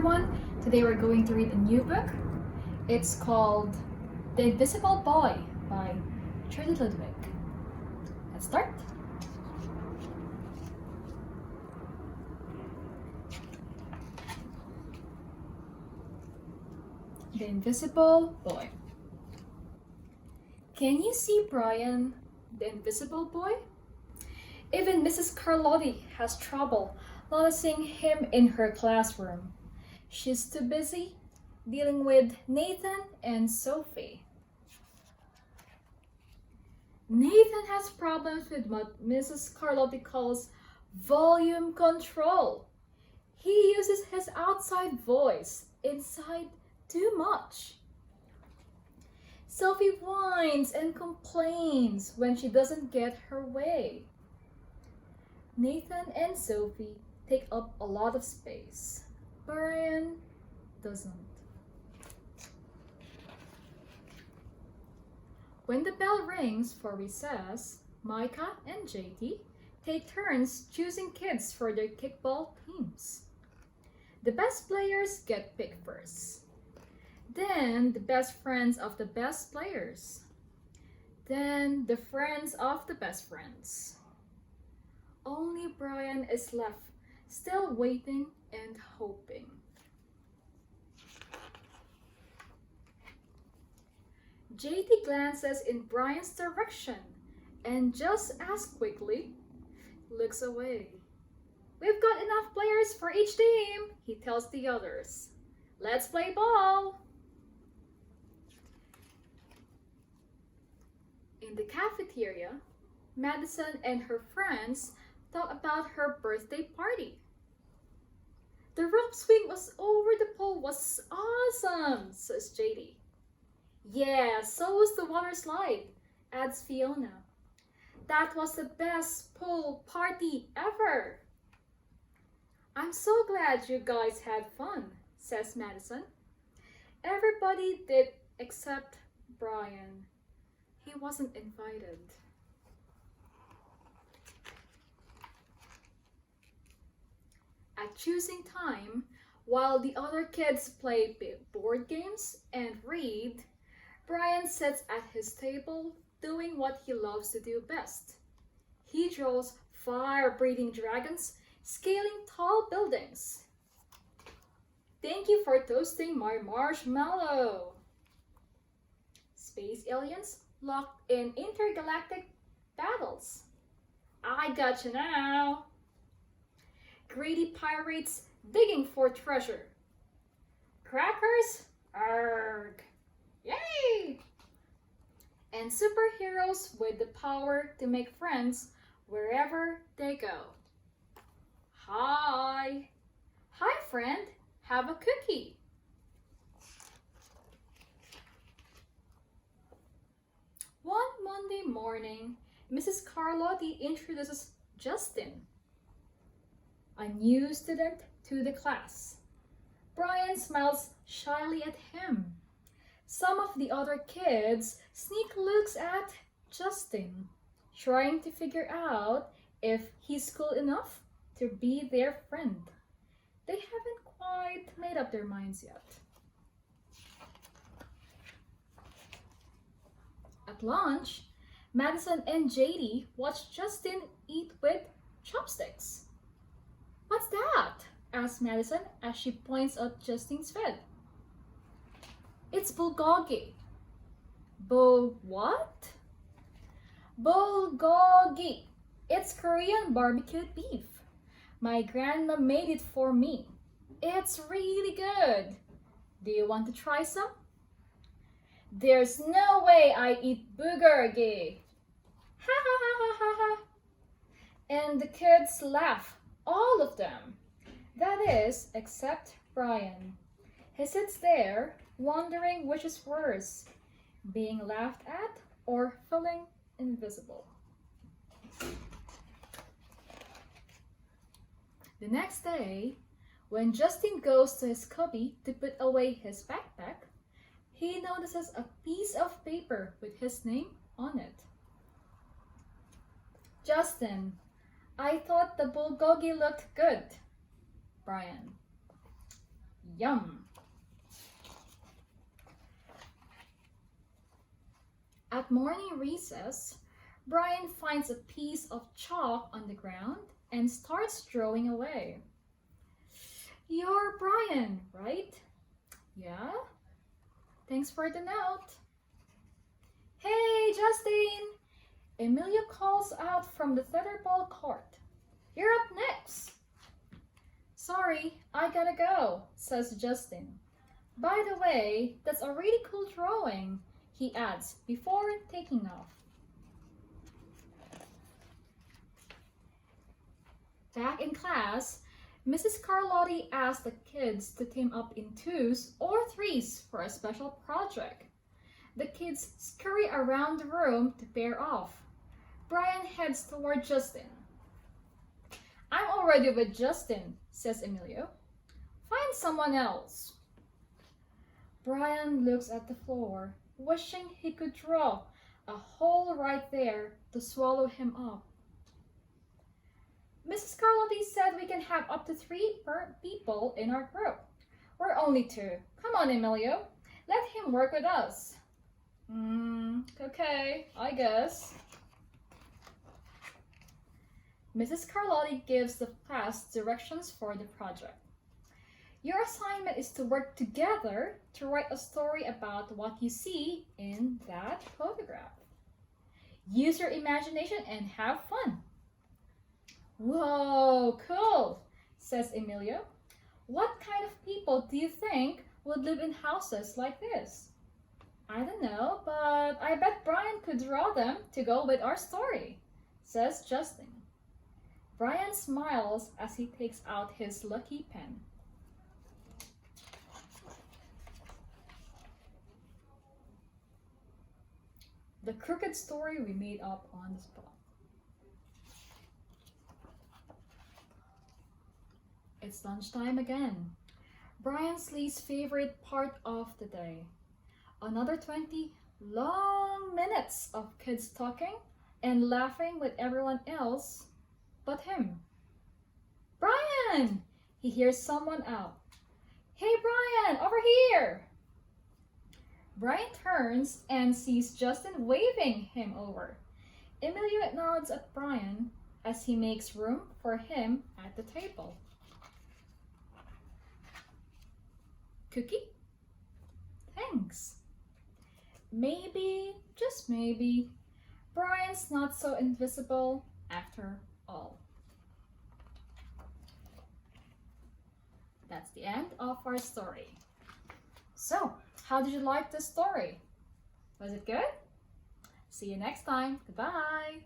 everyone. Today we're going to read a new book. It's called The Invisible Boy by Charlie Ludwig. Let's start. The Invisible Boy. Can you see Brian, the invisible boy? Even Mrs. Carlotti has trouble noticing him in her classroom. She's too busy dealing with Nathan and Sophie. Nathan has problems with what Mrs. Carlotti calls volume control. He uses his outside voice inside too much. Sophie whines and complains when she doesn't get her way. Nathan and Sophie take up a lot of space. Brian doesn't. When the bell rings for recess, Micah and JT take turns choosing kids for their kickball teams. The best players get picked first. Then the best friends of the best players. Then the friends of the best friends. Only Brian is left, still waiting and hoping. JT glances in Brian's direction and just as quickly looks away. We've got enough players for each team, he tells the others. Let's play ball. In the cafeteria, Madison and her friends talk about her birthday party. The rope swing was over the pole was awesome, says JD. Yeah, so was the water slide, adds Fiona. That was the best pool party ever. I'm so glad you guys had fun, says Madison. Everybody did except Brian. He wasn't invited. At choosing time, while the other kids play board games and read, Brian sits at his table doing what he loves to do best. He draws fire-breathing dragons scaling tall buildings. Thank you for toasting my marshmallow. Space aliens locked in intergalactic battles. I got you now. Greedy pirates digging for treasure. Crackers? Arrgh! Yay! And superheroes with the power to make friends wherever they go. Hi! Hi, friend. Have a cookie. One Monday morning, Mrs. Carlotti introduces Justin, a new student, to the class. Brian smiles shyly at him. Some of the other kids sneak looks at Justin, trying to figure out if he's cool enough to be their friend. They haven't quite made up their minds yet. At lunch, Madison and JD watch Justin eat with chopsticks. What's that? Asks Madison as she points at Justin's food. It's bulgogi. What? Bulgogi. It's Korean barbecued beef. My grandma made it for me. It's really good. Do you want to try some? There's no way I eat bulgogi. Ha ha ha ha ha ha. And the kids laugh, all of them. That is, except Brian. He sits there, wondering which is worse, being laughed at or feeling invisible. The next day, when Justin goes to his cubby to put away his backpack, he notices a piece of paper with his name on it. Justin, I thought the bulgogi looked good. Brian. Yum! At morning recess, Brian finds a piece of chalk on the ground and starts throwing away. You're Brian, right? Yeah? Thanks for the note. Hey, Justin! Emilia calls out from the tetherball court. You're up next. Sorry, I gotta go, says Justin. By the way, that's a really cool drawing, he adds before taking off. Back in class, Mrs. Carlotti asked the kids to team up in 2s or 3s for a special project. The kids scurry around the room to pair off. Brian heads toward Justin. I'm already with Justin, says Emilio. Find someone else. Brian looks at the floor, wishing he could draw a hole right there to swallow him up. Mrs. Carlotti said we can have up to 3 people in our group. We're only 2. Come on, Emilio. Let him work with us. Okay, I guess. Mrs. Carlotti gives the class directions for the project. Your assignment is to work together to write a story about what you see in that photograph. Use your imagination and have fun. Whoa, cool, says Emilio. What kind of people do you think would live in houses like this? I don't know, but I bet Brian could draw them to go with our story, says Justin. Brian smiles as he takes out his lucky pen. The crooked story we made up on the spot. It's lunchtime again. Brian's least favorite part of the day. Another 20 long minutes of kids talking and laughing with everyone else but him. Brian! He hears someone out. Hey Brian, over here! Brian turns and sees Justin waving him over. Emilio nods at Brian as he makes room for him at the table. Cookie? Thanks. Maybe, just maybe, Brian's not so invisible after all. That's the end of our story. So, how did you like this story? Was it good? See you next time. Goodbye.